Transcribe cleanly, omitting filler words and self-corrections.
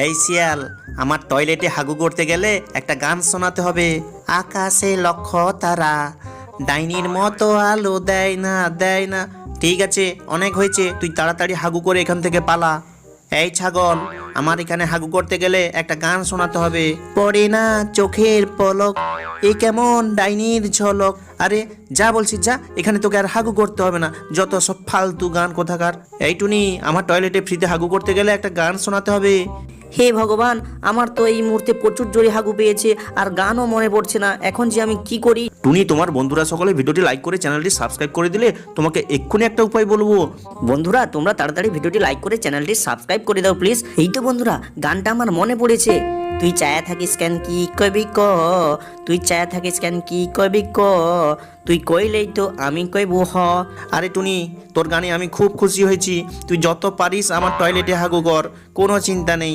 এই শিয়াল, আমার টয়লেটে হাগু করতে গেলে একটা গান শোনাতে হবে। আকাশে লক্ষ তারা, ডাইনির মতো আলো দেয় না দেয় না। ঠিক আছে, অনেক হয়েছে, তুই তাড়াতাড়ি হাগু করে এখান থেকে পালা। এই ছাগল, আমার এখানে হাগু করতে গেলে একটা গান শোনাতে হবে। পড়ে না চোখের পলক, এ কেমন ডাইনির ঝলক। আরে যা বলছি যা, এখানে তোকে আর হাগু করতে হবে না, যত সব ফালতু গান কোথাকার। এই টুনি, আমার টয়লেটে ফ্রিতে হাগু করতে গেলে একটা গান শোনাতে হবে। হে ভগবান, আমার তো এই মুহূর্তে প্রচুর জোরে হাগু পেয়েছে, আর গানও মনে পড়ছে না। এখন যে আমি কি করি? টুনি, তোমার বন্ধুরা সকলে ভিডিওটি লাইক করে চ্যানেলটি সাবস্ক্রাইব করে দিলে তোমাকে এক্ষুনি একটা উপায় বলবো। বন্ধুরা, তোমরা তাড়াতাড়ি ভিডিওটি লাইক করে চ্যানেলটি সাবস্ক্রাইব করে দাও প্লিজ। এই তো বন্ধুরা, গানটা আমার মনে পড়েছে। তুই চায়া থাকিস কেন কি কবি ক, তুই চায়া থাকিস কেন কি কবি ক, তুই কইলেই তো আমি কইবো হ। আরে টুনি, তোর গানে আমি খুব খুশি হয়েছি। তুই যত পারিস আমার টয়লেটে হাগু কর, কোনো চিন্তা নেই।